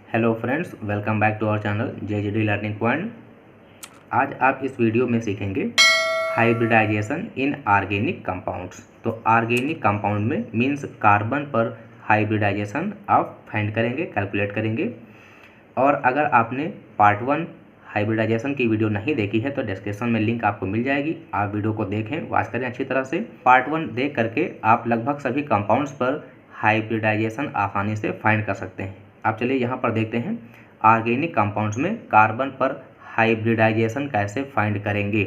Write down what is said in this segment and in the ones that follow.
Hello friends, welcome back to our channel JGD learning point. आज आप इस video में सीखेंगे हाइब्रिडाइजेशन इन ऑर्गेनिक कंपाउंड्स। तो ऑर्गेनिक कंपाउंड में मीन्स कार्बन पर हाइब्रिडाइजेशन आप फाइंड करेंगे, कैलकुलेट करेंगे। और अगर आपने पार्ट 1 हाइब्रिडाइजेशन की वीडियो नहीं देखी है तो डिस्क्रिप्शन में लिंक आपको मिल जाएगी, आप वीडियो को देखें, वॉच करें अच्छी तरह से। पार्ट 1 देख करके आप लगभग सभी कंपाउंड्स पर हाइब्रिडाइजेशन आसानी से फाइंड कर सकते हैं। आप चलिए यहाँ पर देखते हैं ऑर्गेनिक कंपाउंड्स में कार्बन पर हाइब्रिडाइजेशन कैसे फाइंड करेंगे।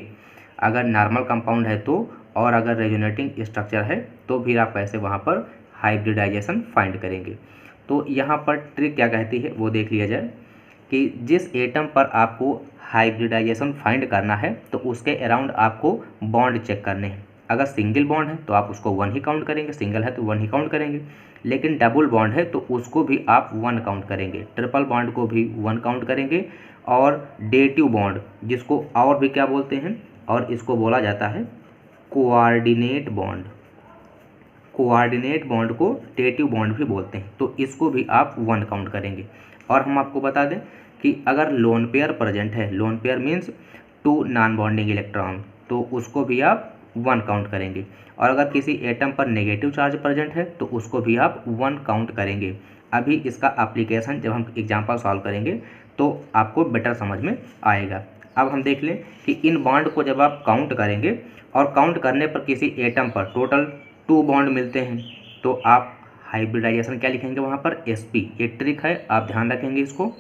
अगर नॉर्मल कंपाउंड है तो, और अगर रेजोनेटिंग स्ट्रक्चर है तो फिर आप कैसे वहाँ पर हाइब्रिडाइजेशन फाइंड करेंगे। तो यहाँ पर ट्रिक क्या कहती है वो देख लिया जाए कि जिस एटम पर आपको हाइब्रिडाइजेशन फाइंड करना है तो उसके अराउंड आपको बॉन्ड चेक करने हैं। अगर सिंगल बॉन्ड है तो आप उसको 1 ही काउंट करेंगे, सिंगल है तो 1 ही काउंट करेंगे। लेकिन डबल बॉन्ड है तो उसको भी आप 1 काउंट करेंगे, ट्रिपल बॉन्ड को भी 1 काउंट करेंगे। और डेटिव बॉन्ड, जिसको और भी क्या बोलते हैं, और इसको बोला जाता है कोऑर्डिनेट बॉन्ड। कोऑर्डिनेट बॉन्ड को डेटिव बॉन्ड भी बोलते हैं, तो इसको भी आप 1 काउंट करेंगे। और हम आपको बता दें कि अगर लोन पेयर प्रेजेंट है, loan pair means 2 non bonding electron, तो उसको भी आप 1 काउंट करेंगे। और अगर किसी एटम पर नेगेटिव चार्ज प्रेजेंट है तो उसको भी आप 1 काउंट करेंगे। अभी इसका एप्लीकेशन जब हम एग्जाम्पल सॉल्व करेंगे तो आपको बेटर समझ में आएगा। अब हम देख लें कि इन बॉन्ड को जब आप काउंट करेंगे और काउंट करने पर किसी एटम पर टोटल 2 बॉन्ड मिलते हैं तो आप हाइब्रिडाइजेशन क्या लिखेंगे वहाँ पर, sp। ये ट्रिक है, आप ध्यान रखेंगे इसको।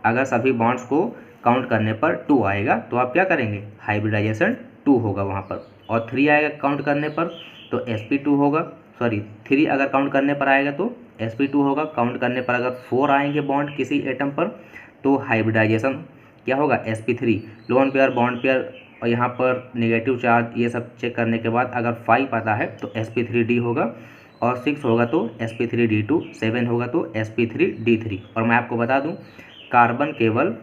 अगर सभी बॉन्ड्स को काउंट करने पर 2 आएगा तो आप क्या करेंगे, हाइब्रिडाइजेशन 2 होगा वहाँ पर। और 3 आएगा काउंट करने पर तो sp2 होगा। सॉरी, 3 अगर काउंट करने पर आएगा तो sp2 होगा। काउंट करने पर अगर 4 आएंगे बॉन्ड किसी एटम पर तो हाइब्रिडाइजेशन क्या होगा, sp3। Lone pair, bond pair और यहाँ पर नेगेटिव चार्ज ये सब चेक करने के बाद अगर 5 आता है तो sp3d होगा। और 6 होगा तो sp3d2, 7 होगा तो sp3d3। और मैं आपको बता दूं कार्बन केवल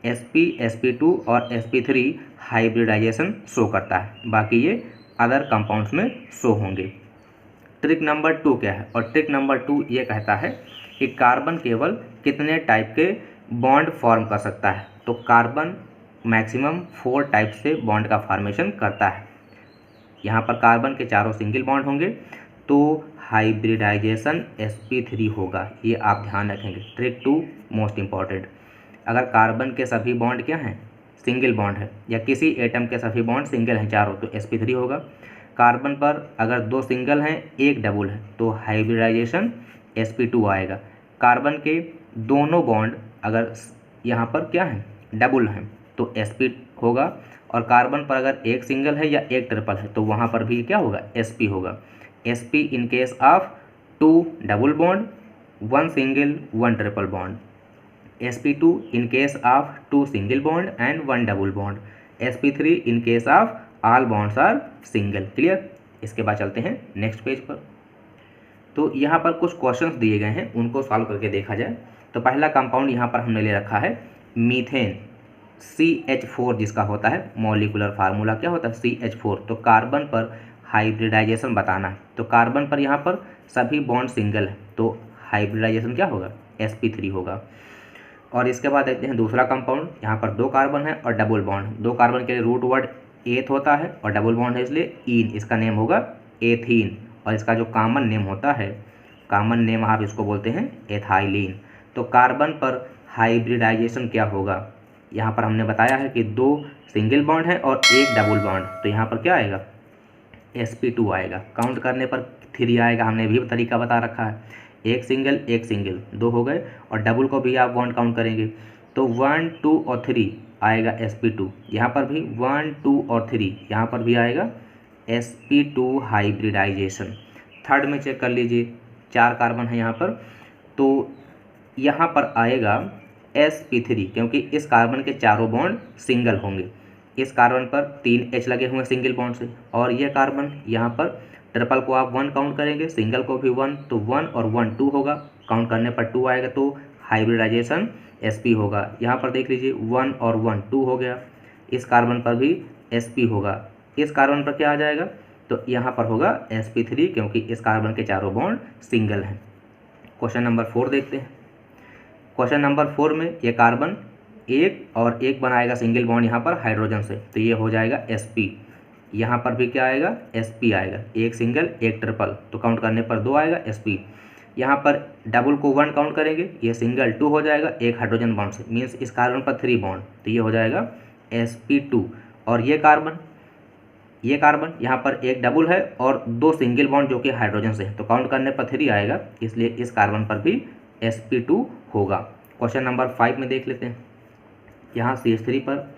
sp, sp2 और sp3 हाइब्रिडाइजेशन शो करता है, बाकी ये अदर कंपाउंड्स में शो होंगे। ट्रिक नंबर 2 क्या है, और ट्रिक नंबर 2 ये कहता है कि कार्बन केवल कितने टाइप के बॉन्ड फॉर्म कर सकता है। तो कार्बन मैक्सिमम 4 टाइप से बॉन्ड का फॉर्मेशन करता है। यहाँ पर कार्बन के चारों सिंगल बॉन्ड होंगे तो हाइब्रिडाइजेशन sp3 होगा, ये आप ध्यान रखेंगे। Trick 2 most important. अगर कार्बन के सभी बॉन्ड क्या हैं, सिंगल बॉन्ड है, या किसी एटम के सभी बॉन्ड सिंगल हैं चारों, तो sp3 होगा। कार्बन पर अगर 2 सिंगल हैं, 1 डबल है, तो हाइब्रिडाइजेशन sp2 आएगा। कार्बन के दोनों बॉन्ड अगर यहाँ पर क्या है, डबल हैं, तो sp होगा। और कार्बन पर अगर 1 सिंगल है या 1 ट्रिपल है तो वहाँ पर भी क्या होगा, sp होगा। sp in case of 2 double bond, 1 single 1 triple bond. sp2 in case of 2 single bond and 1 double bond। sp3 in case of all bonds are single। Clear. इसके बाद चलते हैं नेक्स्ट पेज पर। तो यहाँ पर कुछ क्वेश्चंस दिए गए हैं, उनको सॉल्व करके देखा जाए। तो पहला कंपाउंड यहाँ पर हमने ले रखा है मीथेन, CH4 जिसका होता है मॉलिक्यूलर फार्मूला क्या होता है, CH4। तो कार्बन पर हाइब्रिडाइजेशन बताना है, तो कार्बन पर यहाँ पर सभी बॉन्ड सिंगल है तो हाइब्रिडाइजेशन क्या होगा, sp3 होगा। और इसके बाद देखते हैं दूसरा कंपाउंड, यहाँ पर 2 कार्बन है और डबल बॉन्ड। 2 कार्बन के लिए रूट वर्ड एथ होता है और डबल बॉन्ड है इसलिए ईन, इसका नेम होगा एथीन। और इसका जो कॉमन नेम होता है, कॉमन नेम आप इसको बोलते हैं एथाइलिन। तो कार्बन पर हाइब्रिडाइजेशन क्या होगा, यहाँ पर हमने बताया है कि 2 सिंगल बॉन्ड है और 1 डबल बॉन्ड, तो यहाँ पर क्या आएगा, sp2 आएगा। काउंट करने पर 3 आएगा, हमने भी तरीका बता रखा है, 1 सिंगल 1 सिंगल 2 हो गए। और डबल को भी आप बॉन्ड काउंट करेंगे तो 1 2 और 3 आएगा sp2। यहाँ पर भी 1 2 और 3 यहाँ पर भी आएगा sp2 हाइब्रिडाइजेशन। थर्ड में चेक कर लीजिए, 4 कार्बन है यहाँ पर, तो यहाँ पर आएगा sp3 क्योंकि इस कार्बन के चारों बॉन्ड सिंगल होंगे। इस कार्बन पर 3 H लगे हुए सिंगल बॉन्ड से, और ये कार्बन यहाँ पर ट्रिपल को आप 1 काउंट करेंगे, सिंगल को भी 1, तो 1 और 1 2 होगा। काउंट करने पर 2 आएगा तो हाइब्रिडाइजेशन sp होगा। यहाँ पर देख लीजिए 1 और 1 2 हो गया। इस कार्बन पर भी sp होगा। इस कार्बन पर क्या आ जाएगा, तो यहाँ पर होगा sp3 क्योंकि इस कार्बन के चारों बॉन्ड सिंगल हैं। क्वेश्चन नंबर 4 देखते हैं। क्वेश्चन नंबर 4 में ये कार्बन एक और एक बनाएगा सिंगल बॉन्ड यहाँ पर हाइड्रोजन से, तो ये हो जाएगा sp। यहाँ पर भी क्या आएगा, sp आएगा, एक सिंगल एक ट्रिपल, तो काउंट करने पर 2 आएगा sp। यहाँ पर डबल को 1 काउंट करेंगे, ये सिंगल 2 हो जाएगा एक हाइड्रोजन बॉन्ड से, मीन्स इस कार्बन पर 3 बॉन्ड, तो ये हो जाएगा sp2। और ये कार्बन यहाँ पर एक डबल है और 2 सिंगल बॉन्ड जो कि हाइड्रोजन से है, तो काउंट करने पर 3 आएगा, इसलिए इस कार्बन पर भी sp2 होगा। क्वेश्चन नंबर 5 में देख लेते हैं। यहाँ CH3 पर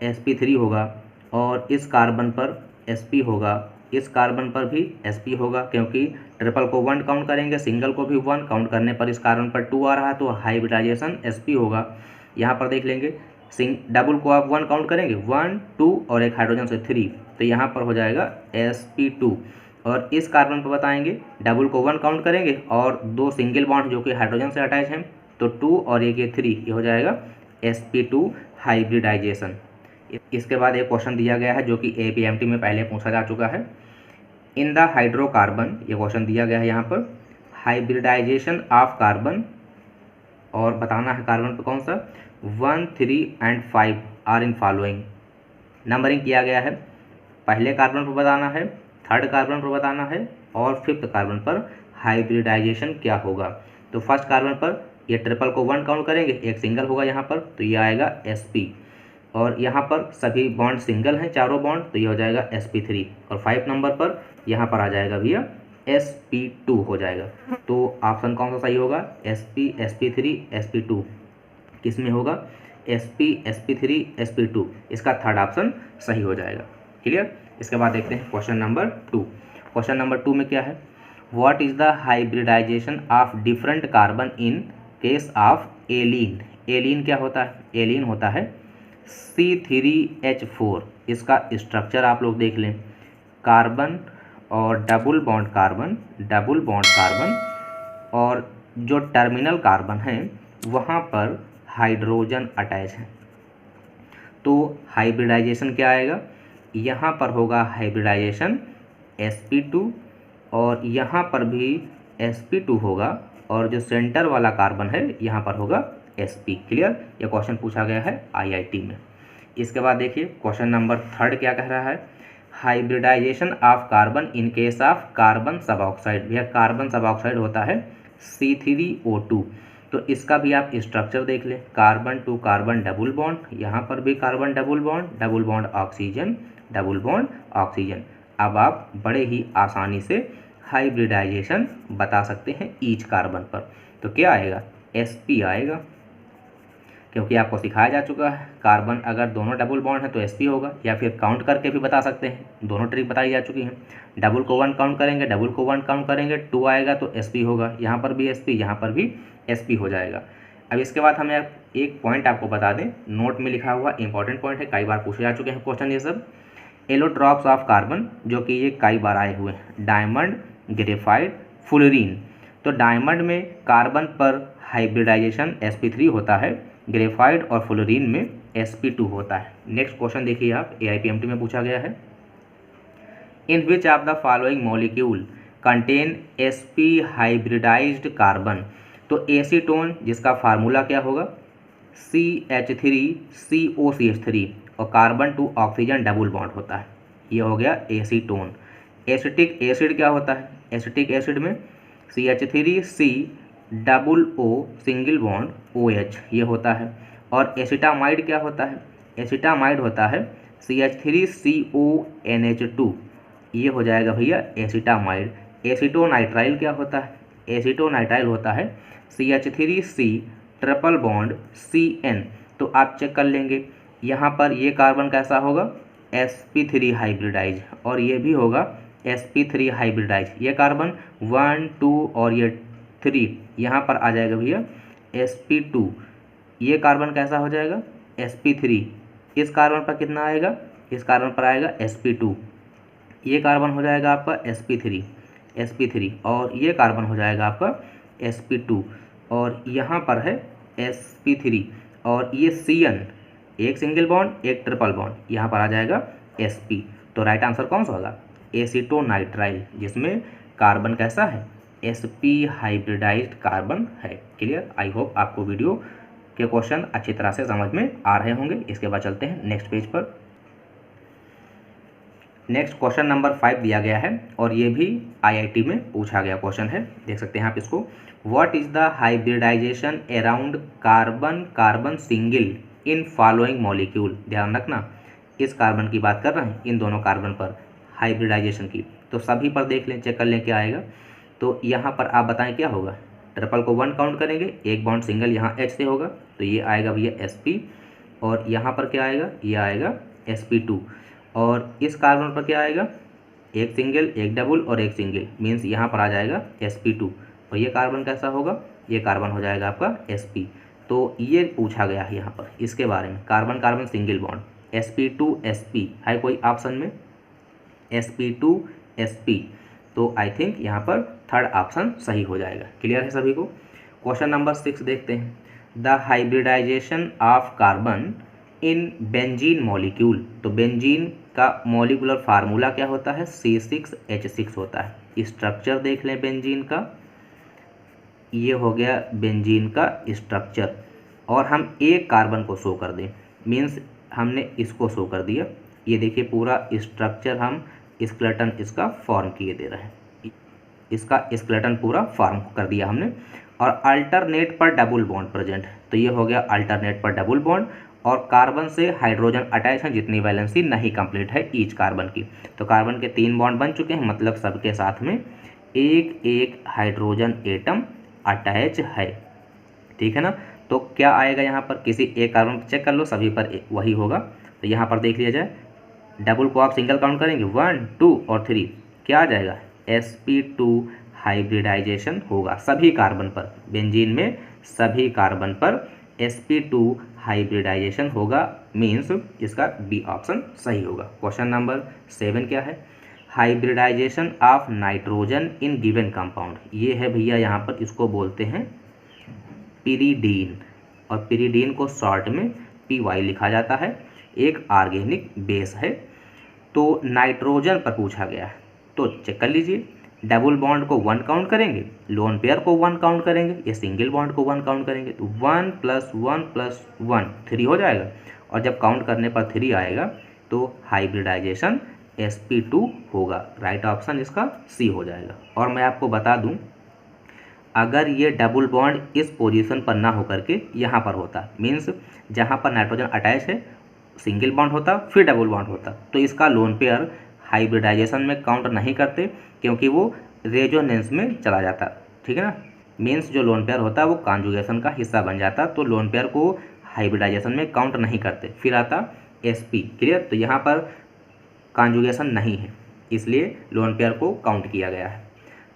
sp3 होगा और इस कार्बन पर sp होगा, इस कार्बन पर भी sp होगा, क्योंकि ट्रिपल को 1 काउंट करेंगे, सिंगल को भी 1 काउंट करने पर इस कार्बन पर 2 आ रहा है, तो हाइब्रिडाइजेशन sp होगा। यहाँ पर देख लेंगे डबल को आप 1 काउंट करेंगे, 1 2 और एक हाइड्रोजन से 3, तो यहाँ पर हो जाएगा sp2। और इस कार्बन पर बताएंगे डबल को 1 काउंट करेंगे और 2 सिंगल बॉन्ड जो कि हाइड्रोजन से अटैच हैं, तो 2 और एक ये 3, ये हो जाएगा sp2 हाइब्रिडाइजेशन। इसके बाद एक क्वेश्चन दिया गया है जो कि APMT में पहले पूछा जा चुका है। इन द हाइड्रोकार्बन, ये क्वेश्चन दिया गया है यहाँ पर, हाइब्रिडाइजेशन ऑफ कार्बन, और बताना है कार्बन पर कौन सा, 1 3 and 5 are in following. Numbering किया गया है, पहले कार्बन पर बताना है, थर्ड कार्बन पर बताना है और फिफ्थ कार्बन पर हाइब्रिडाइजेशन क्या होगा। तो फर्स्ट कार्बन पर ये ट्रिपल को 1 काउंट करेंगे, एक सिंगल होगा यहाँ पर, तो ये आएगा sp। और यहाँ पर सभी बॉन्ड सिंगल हैं, चारों बॉन्ड, तो ये हो जाएगा sp3। और 5 नंबर पर यहाँ पर आ जाएगा भैया sp2 हो जाएगा। तो ऑप्शन कौन सा सही होगा, sp sp3 sp2, किस में होगा, sp sp3 sp2, इसका थर्ड ऑप्शन सही हो जाएगा। क्लियर। इसके बाद देखते हैं क्वेश्चन नंबर 2। क्वेश्चन नंबर 2 में क्या है, what is the hybridization of different carbon in case of allene. Allene क्या होता है, एलीन होता है C3H4। इसका स्ट्रक्चर आप लोग देख लें, कार्बन और double bond carbon, double bond carbon, और जो टर्मिनल कार्बन है वहाँ पर हाइड्रोजन अटैच है। तो हाइब्रिडाइजेशन क्या आएगा, यहाँ पर होगा हाइब्रिडाइजेशन sp2 और यहाँ पर भी sp2 होगा, और जो सेंटर वाला कार्बन है यहाँ पर होगा sp। क्लियर। यह क्वेश्चन पूछा गया है IIT में। इसके बाद देखिए क्वेश्चन नंबर 3 क्या कह रहा है, hybridization of carbon in case of carbon suboxide. भैया कार्बन सब ऑक्साइड होता है C3O2, तो इसका भी आप स्ट्रक्चर देख लें, carbon to carbon double bond, यहाँ पर भी carbon double bond oxygen, double bond oxygen. अब आप बड़े ही आसानी से हाइब्रिडाइजेशन बता सकते हैं ईच कार्बन पर। तो क्या आएगा, sp आएगा, क्योंकि आपको सिखाया जा चुका है कार्बन अगर दोनों डबल बॉन्ड है तो sp होगा, या फिर काउंट करके भी बता सकते हैं, दोनों ट्रिक बताई जा चुकी हैं। डबल को 1 काउंट करेंगे, डबल को 1 काउंट करेंगे, 2 आएगा तो sp होगा, यहाँ पर भी sp, यहाँ पर भी sp हो जाएगा। अब इसके बाद हमें एक पॉइंट आपको बता दें, नोट में लिखा हुआ इंपॉर्टेंट पॉइंट है, कई बार पूछे जा चुके हैं क्वेश्चन ये सब। येलो ड्रॉप्स ऑफ कार्बन, जो कि ये कई बार आए हुए हैं, डायमंड, ग्रेफाइट, फुलरीन। तो डायमंड में कार्बन पर हाइब्रिडाइजेशन sp3 होता है, ग्रेफाइट और फुलरीन में sp2 होता है। नेक्स्ट क्वेश्चन देखिए आप, AIPMT में पूछा गया है, in which of the following molecule contain sp hybridized carbon. तो एसीटोन, जिसका फार्मूला क्या होगा, CH3COCH3, और carbon to oxygen double bond होता है, ये हो गया एसीटोन। एसिटिक एसिड क्या होता है, एसिटिक एसिड में CH3C double O single bond OH, ये होता है। और एसिटामाइड क्या होता है, एसिटामाइड होता है CH3CONH2, ये हो जाएगा भैया एसिटामाइड। एसिटोनाइट्राइल क्या होता है, एसिटोनाइट्राइल होता है CH3C ट्रिपल बॉन्ड CN। तो आप चेक कर लेंगे, यहाँ पर ये कार्बन कैसा होगा, sp3 हाइब्रिडाइज, और ये भी होगा sp3 हाइब्रिडाइज। ये कार्बन 1 2 और ये 3 यहाँ पर आ जाएगा भैया sp2। ये कार्बन कैसा हो जाएगा, sp3। इस कार्बन पर कितना आएगा, इस कार्बन पर आएगा sp2। ये कार्बन हो जाएगा आपका sp3, और ये कार्बन हो जाएगा आपका sp2, और यहाँ पर है sp3, और ये CN, एक सिंगल बॉन्ड एक ट्रिपल बॉन्ड, यहाँ पर आ जाएगा sp। तो राइट आंसर कौन सा होगा, एसिटोनाइट्राइल, जिसमें कार्बन कैसा है sp हाइब्रिडाइज्ड कार्बन है। क्लियर? आई होप आपको वीडियो के क्वेश्चन अच्छी तरह से समझ में आ रहे होंगे। इसके बाद चलते हैं नेक्स्ट पेज पर। नेक्स्ट क्वेश्चन नंबर 5 दिया गया है और ये भी आईआईटी में पूछा गया क्वेश्चन है। देख सकते हैं आप इसको। What is the hybridization around carbon carbon single in following molecule. ध्यान रखना, इस कार्बन की बात कर रहे हैं, इन दोनों कार्बन पर हाइब्रिडाइजेशन की। तो सभी पर देख लें, चेक कर लें क्या आएगा। तो यहाँ पर आप बताएं क्या होगा। ट्रिपल को 1 काउंट करेंगे, एक बॉन्ड सिंगल यहाँ H से होगा तो ये आएगा भैया Sp, और यहाँ पर क्या आएगा, ये आएगा Sp2। और इस कार्बन पर क्या आएगा, एक सिंगल, एक डबल और एक सिंगल, मीन्स यहाँ पर आ जाएगा Sp2। और ये कार्बन कैसा होगा, ये कार्बन हो जाएगा आपका Sp। तो ये पूछा गया है यहाँ पर इसके बारे में, carbon carbon single bond Sp2 Sp है कोई ऑप्शन में, Sp2 Sp। तो आई थिंक यहाँ पर थर्ड ऑप्शन सही हो जाएगा। क्लियर है सभी को? क्वेश्चन नंबर 6 देखते हैं। The hybridization of carbon in benzene molecule. तो बेंजीन का मॉलिक्यूलर फार्मूला क्या होता है, C6H6 होता है। स्ट्रक्चर देख लें बेंजीन का, ये हो गया बेंजीन का स्ट्रक्चर। और हम एक कार्बन को शो कर दें, मीन्स हमने इसको शो कर दिया। ये देखिए पूरा स्ट्रक्चर हम स्केलेटन इसका फॉर्म किए दे रहे हैं, इसका स्केलेटन पूरा फॉर्म कर दिया हमने। और अल्टरनेट पर डबल बॉन्ड प्रेजेंट है, तो ये हो गया अल्टरनेट पर डबल बॉन्ड। और कार्बन से हाइड्रोजन अटैच है जितनी वैलेंसी नहीं कंप्लीट है ईच कार्बन की। तो कार्बन के 3 बॉन्ड बन चुके हैं, मतलब सबके साथ में एक एक हाइड्रोजन एटम अटैच है। ठीक है ना? तो क्या आएगा यहाँ पर, किसी एक कार्बन चेक कर लो, सभी पर वही होगा। तो यहाँ पर देख लिया जाए, डबल को आप सिंगल काउंट करेंगे 1 2 और 3, क्या आ जाएगा, Sp2 हाइब्रिडाइजेशन होगा सभी कार्बन पर। बेंजीन में सभी कार्बन पर Sp2 हाइब्रिडाइजेशन होगा, मीन्स इसका बी ऑप्शन सही होगा। क्वेश्चन नंबर 7 क्या है, hybridization of nitrogen in given compound. ये है भैया यहाँ पर, इसको बोलते हैं पिरीडीन, और पिरीडीन को शॉर्ट में PY लिखा जाता है। एक ऑर्गेनिक बेस है। तो नाइट्रोजन पर पूछा गया है, तो चेक कर लीजिए। डबल बॉन्ड को 1 काउंट करेंगे, लोन पेयर को 1 काउंट करेंगे, या सिंगल बॉन्ड को 1 काउंट करेंगे, तो 1 + 1 + 1 3 हो जाएगा। और जब काउंट करने पर 3 आएगा तो हाइब्रिडाइजेशन Sp2 होगा। राइट ऑप्शन इसका C हो जाएगा। और मैं आपको बता दूं, अगर ये डबल बॉन्ड इस पोजीशन पर ना होकर के यहाँ पर होता, मीन्स जहाँ पर नाइट्रोजन अटैच है सिंगल बॉन्ड होता फिर डबल बॉन्ड होता, तो इसका लोन पेयर हाइब्रिडाइजेशन में काउंट नहीं करते, क्योंकि वो रेजोनेंस में चला जाता। ठीक है ना? मीन्स जो लोन पेयर होता है वो कॉन्जुगेशन का हिस्सा बन जाता, तो लोन पेयर को हाइब्रिडाइजेशन में काउंट नहीं करते, फिर आता Sp। क्लियर? तो यहाँ पर कॉन्जुगेशन नहीं है, इसलिए लोन पेयर को काउंट किया गया है।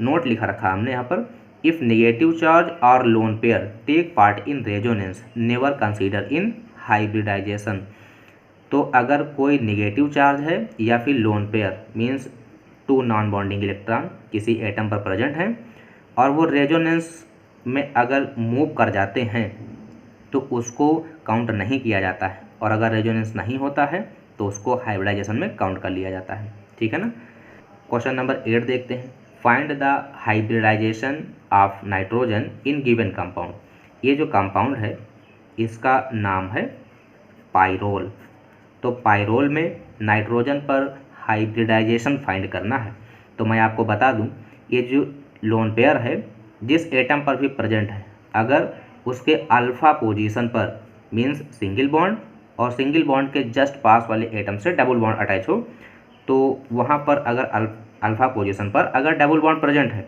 नोट लिखा रखा हमने यहाँ पर, इफ़ नेगेटिव चार्ज और lone pair take part in resonance never consider in hybridization. तो अगर कोई नेगेटिव चार्ज है या फिर lone pair, means 2 non bonding electron किसी एटम पर प्रेजेंट हैं और वो रेजोनेंस में अगर मूव कर जाते हैं तो उसको काउंट नहीं किया जाता है, और अगर रेजोनेंस नहीं होता है तो उसको हाइब्रिडाइजेशन में काउंट कर लिया जाता है। ठीक है ना? क्वेश्चन नंबर 8 देखते हैं। Find the hybridization of nitrogen in given compound. ये जो कंपाउंड है इसका नाम है पाइरोल। तो पाइरोल में नाइट्रोजन पर हाइब्रिडाइजेशन फाइंड करना है। तो मैं आपको बता दूं, ये जो लोन पेयर है जिस एटम पर भी प्रेजेंट है, अगर उसके अल्फ़ा पोजीशन पर, मीन्स सिंगल बॉन्ड और सिंगल बॉन्ड के जस्ट पास वाले एटम से डबल बॉन्ड अटैच हो, तो वहाँ पर अगर अल्फ़ा पोजीशन पर अगर डबल बॉन्ड प्रेजेंट है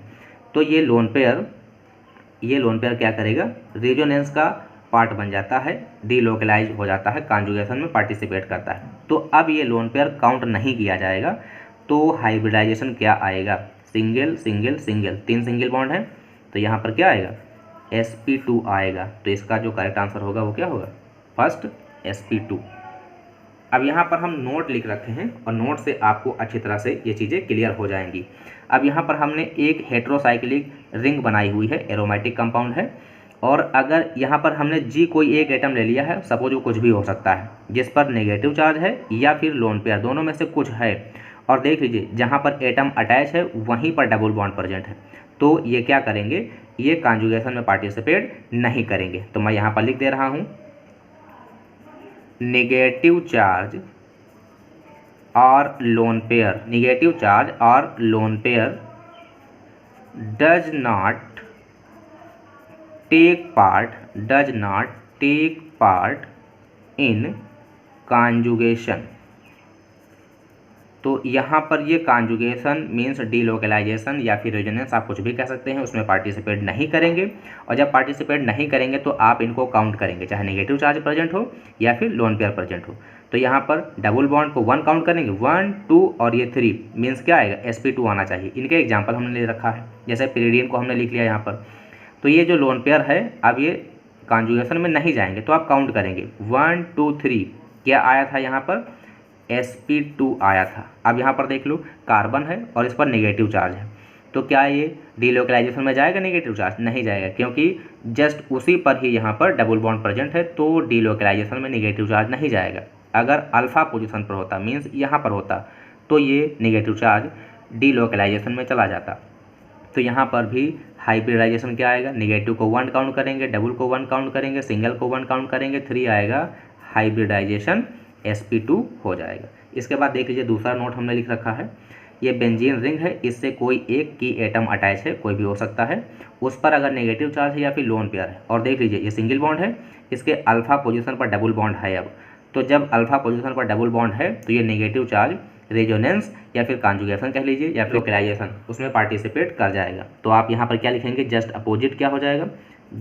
तो ये लोन पेयर क्या करेगा, रेजोनेंस का पार्ट बन जाता है, डीलोकलाइज हो जाता है, कॉन्जुगेशन में पार्टिसिपेट करता है। तो अब ये लोन पेयर काउंट नहीं किया जाएगा, तो हाइब्रिडाइजेशन क्या आएगा, single single single, 3 single bond है, तो यहाँ पर क्या आएगा, Sp2 आएगा। तो इसका जो करेक्ट आंसर होगा वो क्या होगा, फर्स्ट Sp2। अब यहाँ पर हम नोट लिख रखे हैं और नोट से आपको अच्छी तरह से ये चीज़ें क्लियर हो जाएंगी। अब यहाँ पर हमने एक हेट्रोसाइक्लिक रिंग बनाई हुई है, एरोमेटिक कंपाउंड है, और अगर यहाँ पर हमने G कोई एक एटम ले लिया है, सपोज वो कुछ भी हो सकता है, जिस पर नेगेटिव चार्ज है या फिर लोन पेयर, दोनों में से कुछ है, और देख लीजिए जहाँ पर एटम अटैच है वहीं पर डबल बॉन्ड प्रेजेंट है, तो ये क्या करेंगे, ये कॉन्जुगेशन में पार्टिसिपेट नहीं करेंगे। तो मैं यहाँ पर लिख दे रहा हूँ, नेगेटिव चार्ज और लोन पेयर, नेगेटिव चार्ज और lone pair does not take part in conjugation। तो यहाँ पर ये कॉन्जुगेशन मीन्स डीलोकलाइजेशन या फिर रेजोनेंस, आप कुछ भी कह सकते हैं, उसमें पार्टिसिपेट नहीं करेंगे। और जब पार्टिसिपेट नहीं करेंगे तो आप इनको काउंट करेंगे, चाहे नेगेटिव चार्ज प्रेजेंट हो या फिर लोन पेयर प्रेजेंट हो। तो यहाँ पर डबल बॉन्ड को 1 काउंट करेंगे, 1 2 और ये 3 मीन्स क्या आएगा, sp2 आना चाहिए। इनके एग्जाम्पल हमने ले रखा है, जैसे पिरिडियम को हमने लिख लिया यहाँ पर। तो ये जो लोन पेयर है, अब ये कॉन्जुगेशन में नहीं जाएंगे, तो आप काउंट करेंगे 1 2 3, क्या आया था यहाँ पर, sp2 आया था। अब यहाँ पर देख लो, कार्बन है और इस पर नेगेटिव चार्ज है, तो क्या ये डीलोकलाइजेशन में जाएगा नेगेटिव चार्ज, नहीं जाएगा, क्योंकि जस्ट उसी पर ही यहाँ पर डबल बॉन्ड प्रेजेंट है, तो डीलोकलाइजेशन में नेगेटिव चार्ज नहीं जाएगा। अगर अल्फा पोजीशन पर होता, मीन्स यहाँ पर होता, तो ये नेगेटिव चार्ज डीलोकलाइजेशन में चला जाता। तो यहाँ पर भी हाइब्रिडाइजेशन क्या आएगा, नेगेटिव को 1 काउंट करेंगे, डबल को 1 काउंट करेंगे, सिंगल को 1 काउंट करेंगे, 3 आएगा, हाइब्रिडाइजेशन sp2 हो जाएगा। इसके बाद देख लीजिए, दूसरा नोट हमने लिख रखा है, ये बेंजीन रिंग है, इससे कोई एक की एटम अटैच है, कोई भी हो सकता है, उस पर अगर नेगेटिव चार्ज है या फिर लोन पेयर है। और देख लीजिए, ये सिंगल बॉन्ड है, इसके अल्फा पोजीशन पर डबल बॉन्ड है। अब तो जब अल्फा पोजीशन पर डबल बॉन्ड है तो ये नेगेटिव चार्ज रेजोनेंस या फिर कॉन्जुगेशन कह लीजिए या फिर लोकलाइजेशन, उसमें पार्टिसिपेट कर जाएगा। तो आप यहाँ पर क्या लिखेंगे, जस्ट अपोजिट क्या हो जाएगा,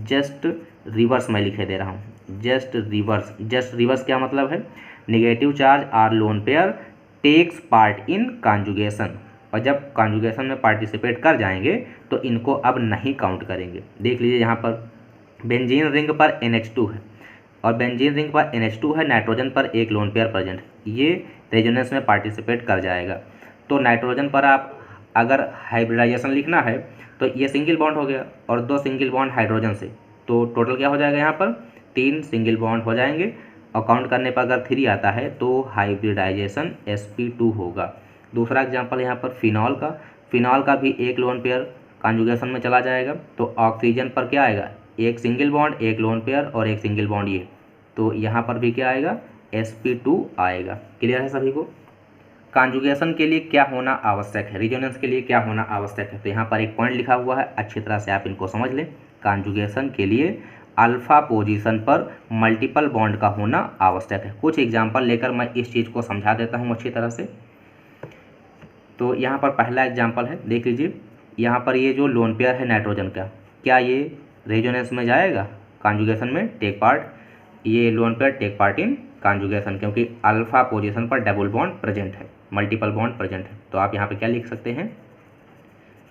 जस्ट रिवर्स मैं लिखे दे रहा हूँ, जस्ट रिवर्स। जस्ट रिवर्स क्या मतलब है, negative charge or lone pair takes part in conjugation, और जब कॉन्जुगेशन में पार्टिसिपेट कर जाएंगे तो इनको अब नहीं काउंट करेंगे। देख लीजिए, यहाँ पर बेंजीन रिंग पर NH2 है और बेंजीन रिंग पर NH2 है, नाइट्रोजन पर एक लोन पेयर प्रेजेंट, ये रेजोनेंस में पार्टिसिपेट कर जाएगा। तो नाइट्रोजन पर आप अगर हाइब्रिडाइजेशन लिखना है तो ये सिंगल बॉन्ड हो गया और 2 सिंगल बॉन्ड हाइड्रोजन से, तो टोटल क्या हो जाएगा, यहाँ पर 3 सिंगल बॉन्ड हो जाएंगे। और काउंट करने पर अगर 3 आता है तो हाइब्रिडाइजेशन sp2 होगा। दूसरा एग्जांपल यहाँ पर फिनॉल का, फिनॉल का भी एक लोन पेयर कॉन्जुगेशन में चला जाएगा, तो ऑक्सीजन पर क्या आएगा, एक सिंगल बॉन्ड, एक लोन पेयर और एक सिंगल बॉन्ड, ये तो यहाँ पर भी क्या आएगा, sp2 आएगा। क्लियर है सभी को। कॉन्जुगेशन के लिए क्या होना आवश्यक है, रेजोनेंस के लिए क्या होना आवश्यक है, तो यहाँ पर एक पॉइंट लिखा हुआ है, अच्छी तरह से आप इनको समझ लें। कॉन्जुगेशन के लिए अल्फा पोजीशन पर मल्टीपल बॉन्ड का होना आवश्यक है। कुछ एग्जांपल लेकर मैं इस चीज़ को समझा देता हूँ अच्छी तरह से। तो यहाँ पर पहला एग्जांपल है, देख लीजिए, यहाँ पर ये जो लोन पेयर है नाइट्रोजन का, क्या ये रेजोनेंस में जाएगा, कॉन्जुगेशन में टेक पार्ट, ये lone pair take part in conjugation, क्योंकि अल्फा पोजीशन पर डबल बॉन्ड प्रेजेंट है, मल्टीपल बॉन्ड प्रेजेंट है। तो आप यहाँ पर क्या लिख सकते हैं,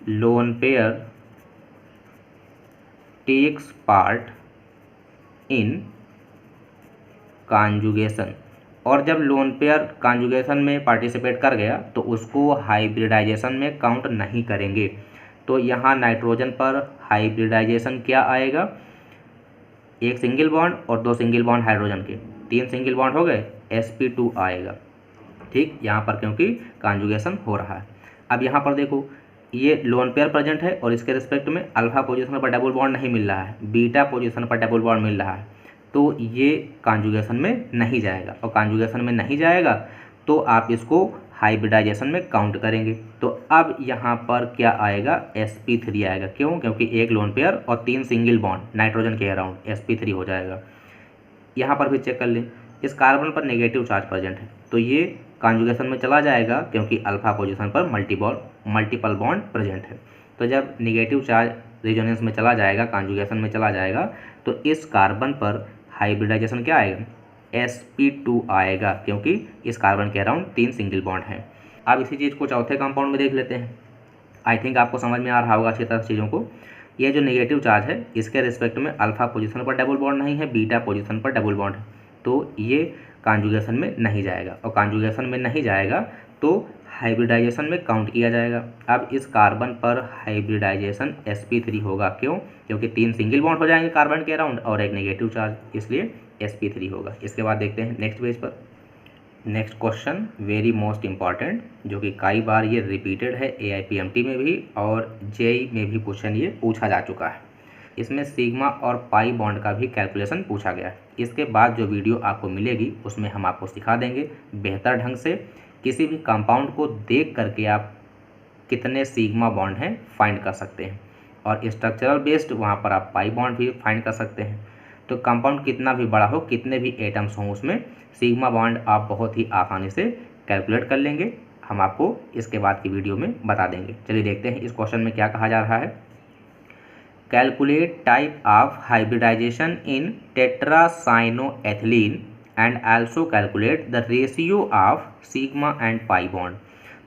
lone pair takes part in conjugation, और जब लोन पेयर कॉन्जुगेशन में पार्टिसिपेट कर गया तो उसको हाइब्रिडाइजेशन में काउंट नहीं करेंगे। तो यहाँ नाइट्रोजन पर हाइब्रिडाइजेशन क्या आएगा, एक सिंगल बॉन्ड और 2 सिंगल बॉन्ड हाइड्रोजन के, 3 सिंगल बॉन्ड हो गए, sp2 आएगा। ठीक, यहाँ पर क्योंकि कॉन्जुगेशन हो रहा है। अब यहाँ पर देखो, ये लोन पेयर प्रेजेंट है और इसके रिस्पेक्ट में अल्फा पोजीशन पर डबल बॉन्ड नहीं मिल रहा है, बीटा पोजीशन पर डबल बॉन्ड मिल रहा है, तो ये कॉन्जुगेशन में नहीं जाएगा। और कॉन्जुगेशन में नहीं जाएगा तो आप इसको हाइब्रिडाइजेशन में काउंट करेंगे। तो अब यहाँ पर क्या आएगा, sp3 आएगा। क्यों, क्योंकि एक लोन पेयर और 3 सिंगल बॉन्ड नाइट्रोजन के अराउंड, sp3 हो जाएगा। यहाँ पर भी चेक कर लें, इस कार्बन पर नेगेटिव चार्ज प्रेजेंट है, तो ये कॉन्जुगेशन में चला जाएगा क्योंकि अल्फा पोजीशन पर मल्टीपल बॉन्ड प्रेजेंट है। तो जब नेगेटिव चार्ज रेजोनेंस में चला जाएगा, कॉन्जुगेशन में चला जाएगा, तो इस कार्बन पर हाइब्रिडाइजेशन क्या आएगा, sp2 आएगा, क्योंकि इस कार्बन के अराउंड 3 सिंगल बॉन्ड हैं। अब इसी चीज़ को चौथे कंपाउंड में देख लेते हैं। आई थिंक आपको समझ में आ रहा होगा अच्छी तरह चीज़ों को। ये जो नेगेटिव चार्ज है, इसके रिस्पेक्ट में अल्फा पोजीशन पर डबल बॉन्ड नहीं है, बीटा पोजीशन पर डबल बॉन्ड है, तो ये कॉन्जुगेशन में नहीं जाएगा। और कॉन्जुगेशन में नहीं जाएगा तो हाइब्रिडाइजेशन में काउंट किया जाएगा। अब इस कार्बन पर हाइब्रिडाइजेशन sp3 होगा। क्यों, क्योंकि 3 सिंगल बॉन्ड हो जाएंगे कार्बन के अराउंड और एक नेगेटिव चार्ज, इसलिए sp3 होगा। इसके बाद देखते हैं नेक्स्ट पेज पर। Next question very most important, जो कि कई बार ये रिपीटेड है AIPMT में भी और JEE में भी क्वेश्चन ये पूछा जा चुका है। इसमें सिग्मा और पाई बॉन्ड का भी कैलकुलेशन पूछा गया है। इसके बाद जो वीडियो आपको मिलेगी उसमें हम आपको सिखा देंगे बेहतर ढंग से किसी भी कंपाउंड को देख करके आप कितने सिग्मा बॉन्ड हैं फाइंड कर सकते हैं, और स्ट्रक्चरल बेस्ड वहाँ पर आप पाई बॉन्ड भी फाइंड कर सकते हैं। तो कंपाउंड कितना भी बड़ा हो, कितने भी एटम्स हों, उसमें सिग्मा बॉन्ड आप बहुत ही आसानी से कैलकुलेट कर लेंगे। हम आपको इसके बाद की वीडियो में बता देंगे। चलिए देखते हैं इस क्वेश्चन में क्या कहा जा रहा है। Calculate type of hybridization in tetracyanoethylene and also calculate the ratio of sigma and pi bond.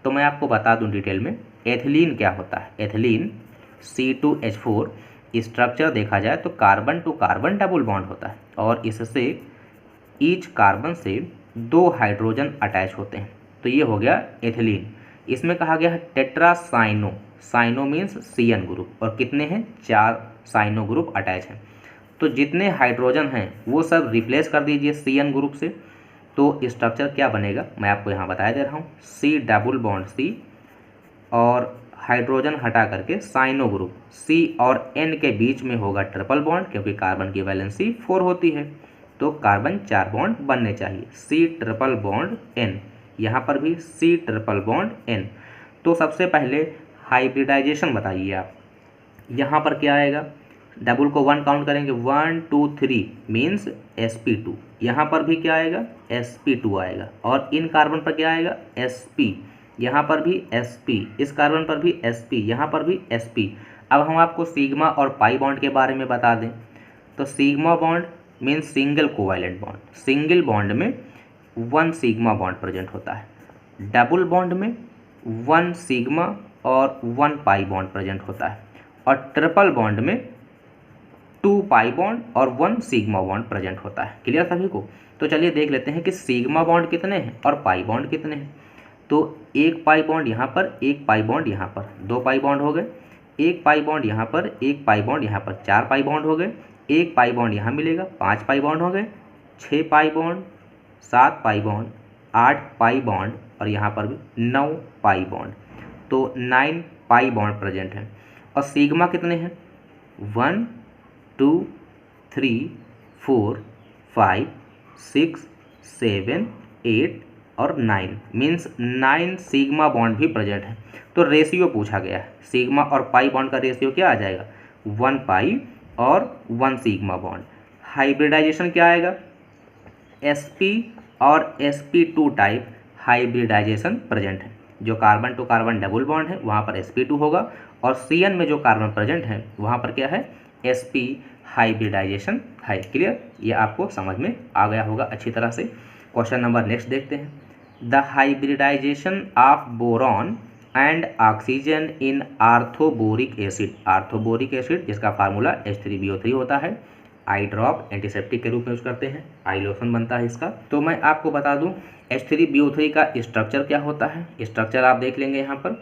तो मैं आपको बता दूं डिटेल में, एथिलीन क्या होता है। एथिलीन C2H4 स्ट्रक्चर देखा जाए तो carbon to carbon double bond होता है, और इससे ईच कार्बन से 2 हाइड्रोजन अटैच होते हैं। तो ये हो गया एथिलीन। इसमें कहा गया है tetracyano, cyano means CN group, और कितने हैं, 4 साइनो ग्रुप अटैच हैं। तो जितने हाइड्रोजन हैं वो सब रिप्लेस कर दीजिए CN ग्रुप से, तो स्ट्रक्चर क्या बनेगा मैं आपको यहाँ बता दे रहा हूँ। C डबल बॉन्ड C और हाइड्रोजन हटा करके साइनो ग्रुप C और N के बीच में होगा ट्रिपल बॉन्ड, क्योंकि कार्बन की वैलेंसी 4 होती है, तो कार्बन 4 बॉन्ड बनने चाहिए। C ट्रिपल बॉन्ड N, यहाँ पर भी C ट्रिपल बॉन्ड N। तो सबसे पहले हाइब्रिडाइजेशन बताइए आप। यहाँ पर क्या आएगा, डबल को 1 काउंट करेंगे, 1 2 3 मीन्स sp2। यहाँ पर भी क्या आएगा, sp2 आएगा, और इन कार्बन पर क्या आएगा, sp। यहाँ पर भी sp, इस कार्बन पर भी sp, यहाँ पर भी sp। अब हम आपको सिग्मा और पाई बॉन्ड के बारे में बता दें, तो sigma bond means single covalent bond. Single bond में 1 सिग्मा बॉन्ड प्रेजेंट होता है, डबल बॉन्ड में 1 सिग्मा और 1 पाई बॉन्ड प्रेजेंट होता है, और ट्रिपल बॉन्ड में 2 पाई बॉन्ड और 1 सिग्मा बॉन्ड प्रेजेंट होता है। क्लियर सभी को। तो चलिए देख लेते हैं कि सिग्मा बॉन्ड कितने हैं और पाई बॉन्ड कितने हैं। तो 1 पाई बॉन्ड यहाँ पर, 1 पाई बॉन्ड यहाँ पर, 2 पाई बॉन्ड हो गए। 1 पाई बॉन्ड यहाँ पर, 1 पाई बॉन्ड यहाँ पर, 4 पाई बॉन्ड हो गए। 1 पाई बॉन्ड यहाँ मिलेगा, 5 पाई बॉन्ड हो गए। 6 pi bond, 7 pi bond, 8 pi bond, और यहाँ पर भी 9 पाई बॉन्ड। तो 9 पाई बॉन्ड प्रेजेंट हैं। और सिग्मा कितने हैं, 1 2 3 4 5 6 7 8 और 9 मीन्स 9 सिग्मा बॉन्ड भी प्रेजेंट है। तो रेशियो पूछा गया है, सिग्मा और पाई बॉन्ड का रेशियो क्या आ जाएगा, 1 पाई और 1 सिग्मा बॉन्ड। हाइब्रिडाइजेशन क्या आएगा, sp और sp2 टाइप हाइब्रिडाइजेशन प्रेजेंट है। जो carbon to carbon double bond है वहाँ पर sp2 होगा, और CN में जो कार्बन प्रेजेंट है वहाँ पर क्या है, sp हाइब्रिडाइजेशन है। क्लियर, ये आपको समझ में आ गया होगा अच्छी तरह से। क्वेश्चन नंबर नेक्स्ट देखते हैं। The hybridization of boron and oxygen in orthoboric acid. Orthoboric acid जिसका फार्मूला H3BO3 होता है, आई ड्रॉप एंटीसेप्टिक के रूप में यूज करते हैं, आई लोशन बनता है इसका। तो मैं आपको बता दूं H3BO3 का स्ट्रक्चर क्या होता है। स्ट्रक्चर आप देख लेंगे यहाँ पर,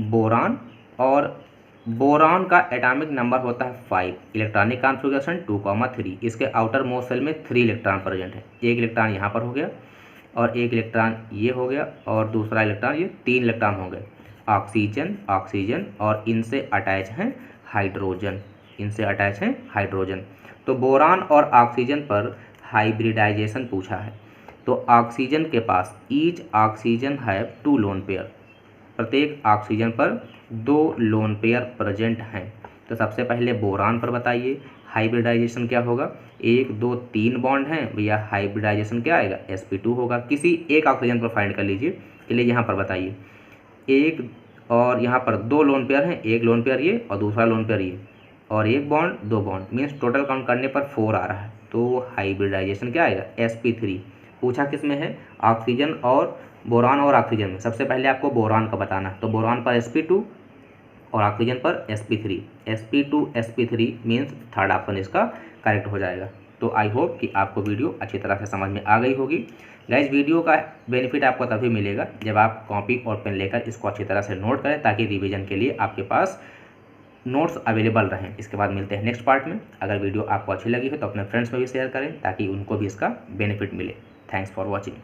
बोरान, और बोरान का एटॉमिक नंबर होता है 5, इलेक्ट्रॉनिक कॉन्फ़िगरेशन 2,3। इसके आउटर मोस्ट सेल में 3 इलेक्ट्रॉन प्रेजेंट है। एक इलेक्ट्रॉन यहाँ पर हो गया, और एक इलेक्ट्रॉन ये हो गया, और दूसरा इलेक्ट्रॉन, ये 3 इलेक्ट्रॉन हो गए। ऑक्सीजन, ऑक्सीजन, और इनसे अटैच हैं हाइड्रोजन, इनसे अटैच हैं हाइड्रोजन। तो बोरान और ऑक्सीजन पर हाइब्रिडाइजेशन पूछा है। तो ऑक्सीजन के पास each oxygen have 2 lone pair, प्रत्येक ऑक्सीजन पर 2 लोन पेयर प्रेजेंट हैं। तो सबसे पहले बोरान पर बताइए हाइब्रिडाइजेशन क्या होगा। 1 2 3 बॉन्ड हैं भैया, हाइब्रिडाइजेशन क्या आएगा, sp2 होगा। किसी एक ऑक्सीजन पर फाइंड कर लीजिए। चलिए यहाँ पर बताइए, 1 और यहाँ पर 2 लोन पेयर हैं, एक लोन पेयर ये और दूसरा लोन पेयर ये, और 1 bond 2 bond, means total count करने पर 4 आ रहा है। तो हाइब्रिडाइजेशन क्या आएगा, sp3। पूछा किस में है, ऑक्सीजन और बोरान और ऑक्सीजन में। सबसे पहले आपको बोरान का बताना, तो बोरान पर sp2 और ऑक्सीजन पर sp3। sp2 sp3 means third option इसका करेक्ट हो जाएगा। तो आई होप कि आपको वीडियो अच्छी तरह से समझ में आ गई होगी। गाइस, वीडियो का बेनिफिट आपको तभी मिलेगा जब आप कॉपी और पेन लेकर इसको अच्छी तरह से नोट करें, ताकि रिवीजन के लिए आपके पास नोट्स अवेलेबल रहें। इसके बाद मिलते हैं नेक्स्ट पार्ट में। अगर वीडियो आपको अच्छी लगी हो तो अपने फ्रेंड्स में भी शेयर करें, ताकि उनको भी इसका बेनिफिट मिले। Thanks for watching.